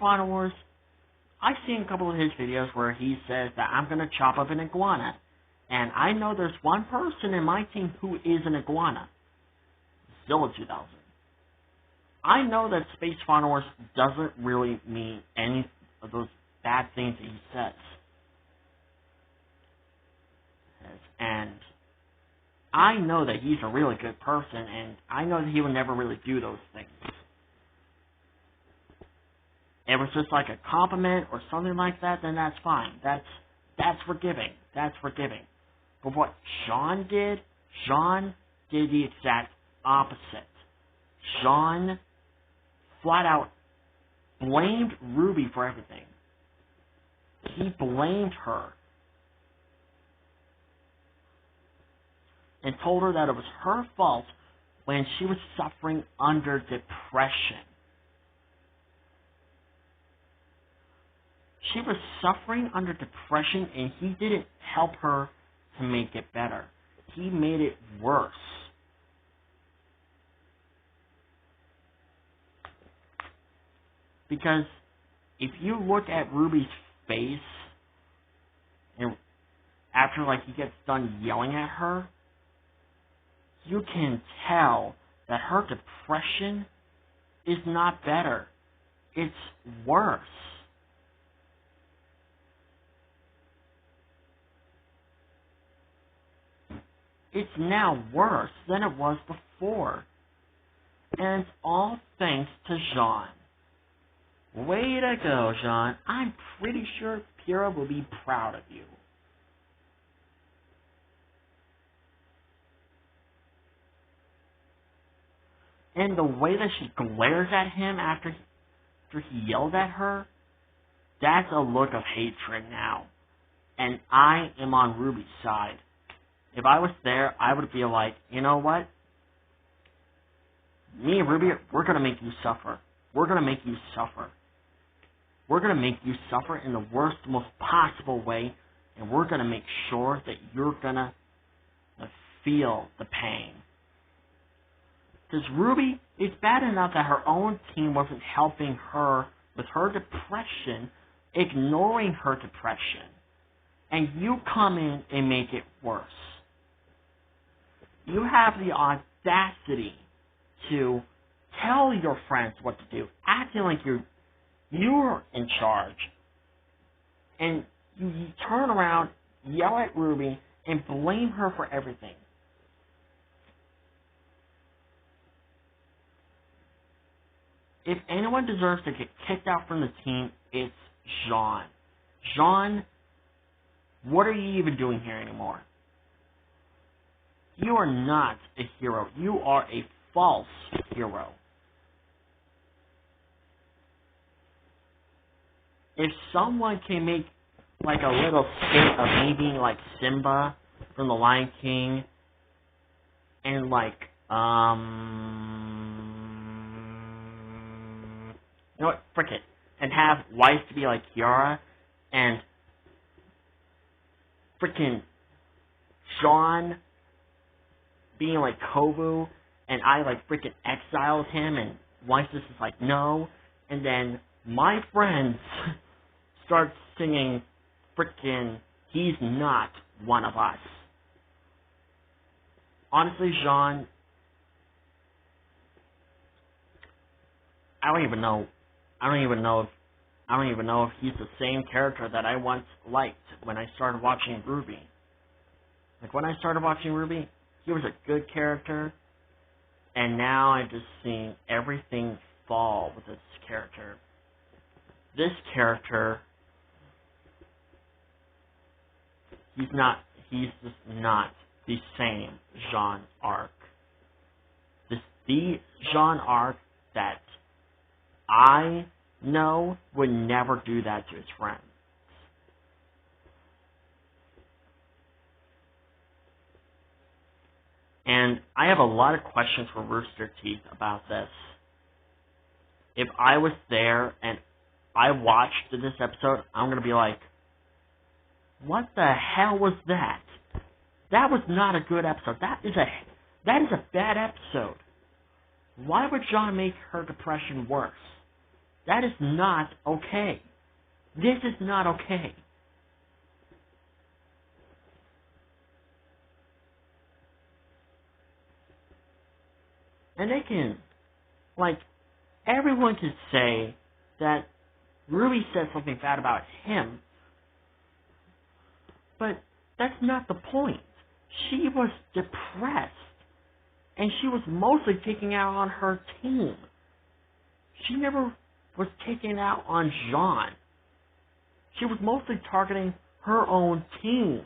Followers, I've seen a couple of his videos where he says that I'm going to chop up an iguana. And I know there's one person in my team who is an iguana. Zilla 2000. I know that Space Followers doesn't really mean any of those bad things that he says. And I know that he's a really good person, and I know that he would never really do those things. If it was just like a compliment or something like that, then that's fine. That's forgiving. That's forgiving. But what Sean did the exact opposite. Sean flat out blamed Ruby for everything. He blamed her and told her that it was her fault when she was suffering under depression. She was suffering under depression, and he didn't help her to make it better. He made it worse. Because if you look at Ruby's face, and after he gets done yelling at her, you can tell that her depression is not better. It's worse. It's now worse than it was before. And it's all thanks to Jean. Way to go, Jean. I'm pretty sure Pyrrha will be proud of you. And the way that she glares at him after he yelled at her, that's a look of hatred now. And I am on Ruby's side. If I was there, I would be like, you know what? Me and Ruby, we're going to make you suffer. We're going to make you suffer. We're going to make you suffer in the worst, most possible way, and we're going to make sure that you're going to feel the pain. Because Ruby, it's bad enough that her own team wasn't helping her with her depression, ignoring her depression, and you come in and make it worse. You have the audacity to tell your friends what to do, acting like you're in charge. And you turn around, yell at Ruby, and blame her for everything. If anyone deserves to get kicked out from the team, it's Jean. Jean, what are you even doing here anymore? You are not a hero. You are a false hero. If someone can make a little skit of me being like Simba from The Lion King, and you know what, frick it, and have Weiss to be like Kiara, and frickin' Sean being like Kovu, and I frickin' exiled him, and Weiss is just like, no, and then my friends start singing frickin' He's Not One of Us. Honestly, Jean, I don't even know if he's the same character that I once liked when I started watching Ruby. When I started watching Ruby, he was a good character, and now I've just seen everything fall with this character. This character, he's just not the same Jean Arc. The Jean Arc that I know would never do that to his friends. And I have a lot of questions for Rooster Teeth about this. If I was there and I watched this episode, I'm going to be like, what the hell was that? That was not a good episode. That is a bad episode. Why would John make her depression worse? That is not okay. This is not okay. And they can, like, everyone can say that Ruby said something bad about him, but that's not the point. She was depressed, and she was mostly taking out on her team. She never was taking out on Jean. She was mostly targeting her own team.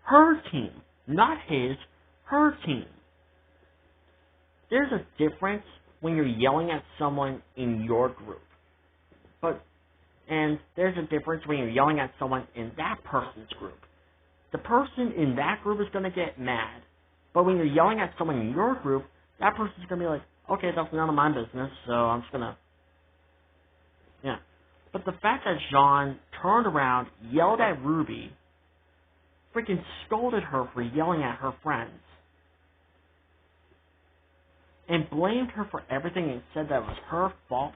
Her team, not his, her team. There's a difference when you're yelling at someone in your group. And there's a difference when you're yelling at someone in that person's group. The person in that group is going to get mad. But when you're yelling at someone in your group, that person's going to be like, okay, that's none of my business, so I'm just going to... Yeah. But the fact that Jean turned around, yelled at Ruby, freaking scolded her for yelling at her friends, and blamed her for everything and said that it was her fault,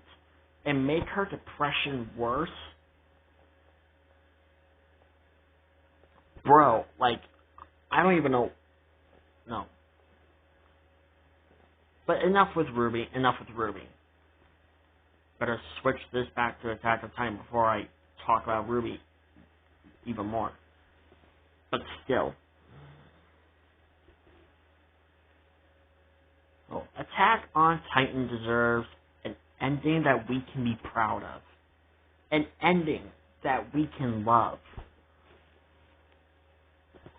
and make her depression worse. Bro, like, I don't even know. No. But enough with Ruby. Better switch this back to Attack on Titan before I talk about Ruby even more. But still. Oh, Attack on Titan deserves an ending that we can be proud of. An ending that we can love.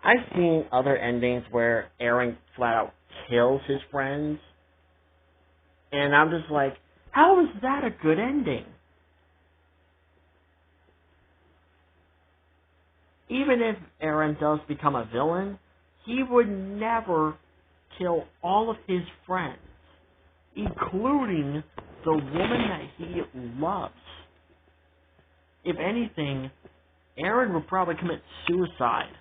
I've seen other endings where Eren flat out kills his friends, and I'm just like, how is that a good ending? Even if Eren does become a villain, he would never kill all of his friends, including the woman that he loves. If anything, Eren would probably commit suicide.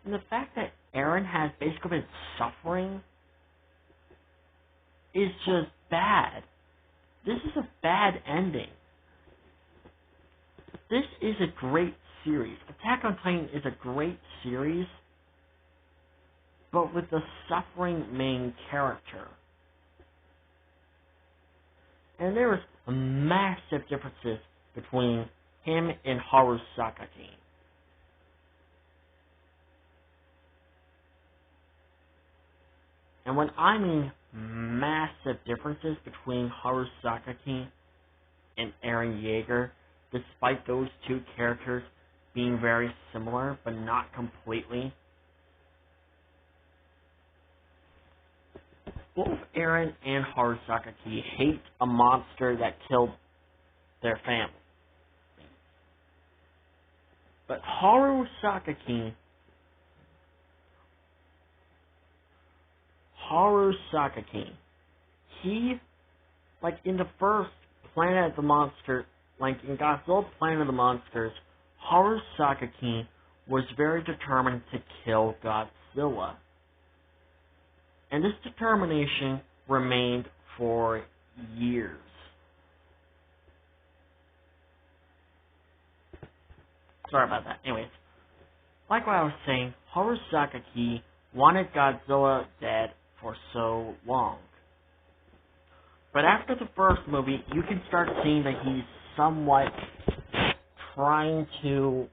And the fact that Eren has basically been suffering is just bad. This is a bad ending. This is a great series. Attack on Titan is a great series, but with the suffering main character. And there is massive differences between him and Haru Sakaki. And when I mean massive differences between Haru Sakaki and Eren Yeager, despite those two characters being very similar, but not completely, both Eren and Haru Sakaki hate a monster that killed their family. But Haru Sakaki he, like in the first Planet of the Monster, like in Godzilla Planet of the Monsters, Haru Sakaki was very determined to kill Godzilla. And this determination remained for years. Sorry about that. Anyways, like what I was saying, Haru Sakaki wanted Godzilla dead for so long. But after the first movie, you can start seeing that he's somewhat trying to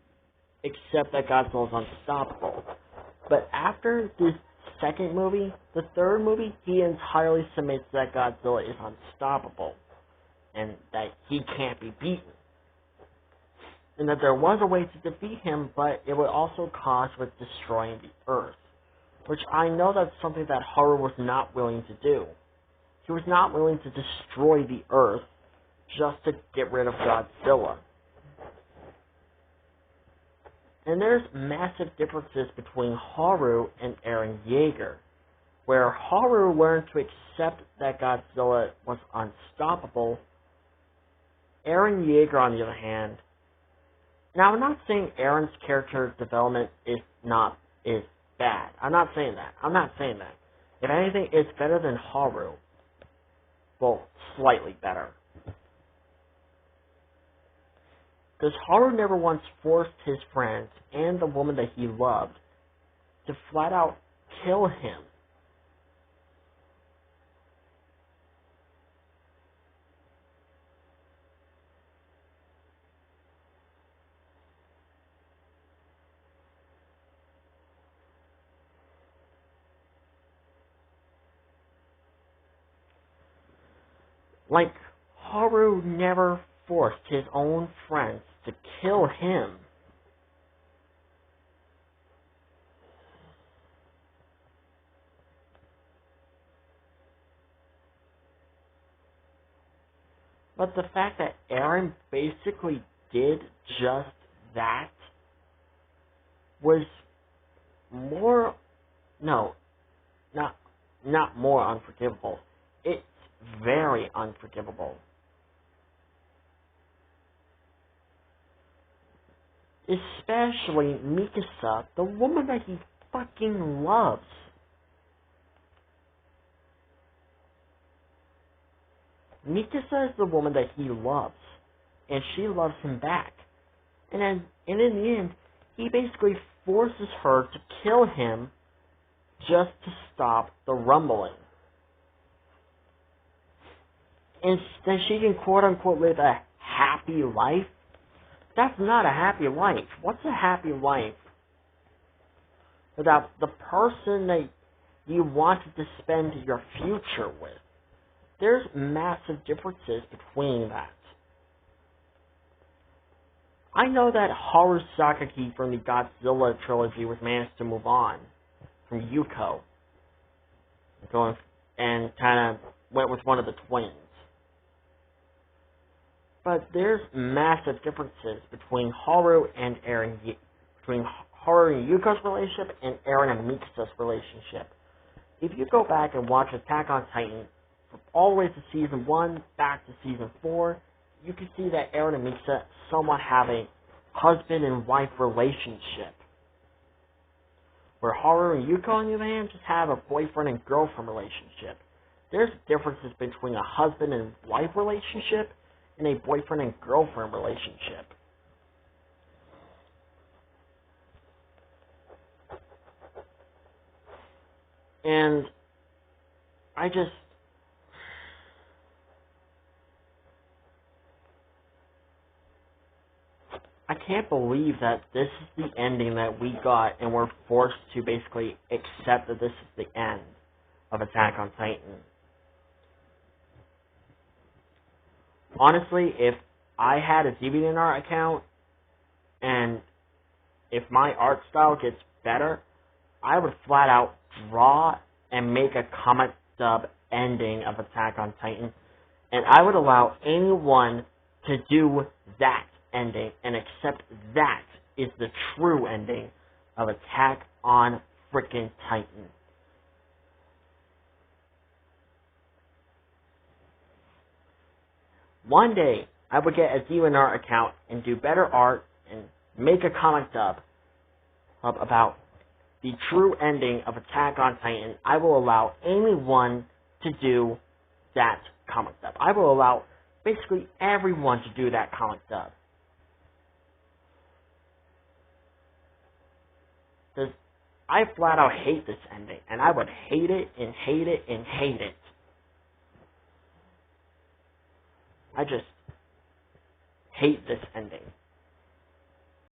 accept that Godzilla is unstoppable. But after this second movie, the third movie, he entirely submits that Godzilla is unstoppable and that he can't be beaten. And that there was a way to defeat him, but it would also cause with destroying the Earth. Which I know that's something that Haru was not willing to do. He was not willing to destroy the Earth just to get rid of Godzilla. And there's massive differences between Haru and Eren Yeager, where Haru learned to accept that Godzilla was unstoppable. Eren Yeager, on the other hand, now I'm not saying Eren's character development is bad. I'm not saying that. If anything, it's better than Haru. Well, slightly better. Because Haru never once forced his friends and the woman that he loved to flat out kill him. Like, Haru never forced his own friends to kill him. But the fact that Eren basically did just that was more, no, not more unforgivable. It's very unforgivable. Especially Mikasa, the woman that he fucking loves. Mikasa is the woman that he loves, and she loves him back. And in the end, he basically forces her to kill him just to stop the rumbling. And then she can quote-unquote live a happy life. That's not a happy life. What's a happy life without the person that you wanted to spend your future with? There's massive differences between that. I know that Haru Sakaki from the Godzilla trilogy was managed to move on from Yuko, going and kind of went with one of the twins. But there's massive differences between Haru and Eren, between Haru and Yuko's relationship and Eren and Mikasa's relationship. If you go back and watch Attack on Titan, from all the way to Season 1 back to Season 4, you can see that Eren and Mikasa somewhat have a husband and wife relationship. Where Haru and Yuko, on the other hand, just have a boyfriend and girlfriend relationship. There's differences between a husband and wife relationship and a boyfriend and girlfriend relationship. And I can't believe that this is the ending that we got, and we're forced to basically accept that this is the end of Attack on Titan. Honestly, if I had a DeviantArt account, and if my art style gets better, I would flat out draw and make a comic dub ending of Attack on Titan, and I would allow anyone to do that ending and accept that is the true ending of Attack on frickin' Titan. One day, I would get a DeviantArt account and do better art and make a comic dub about the true ending of Attack on Titan. I will allow anyone to do that comic dub. I will allow basically everyone to do that comic dub. Because I flat out hate this ending, and I would hate it and hate it and hate it. I just hate this ending.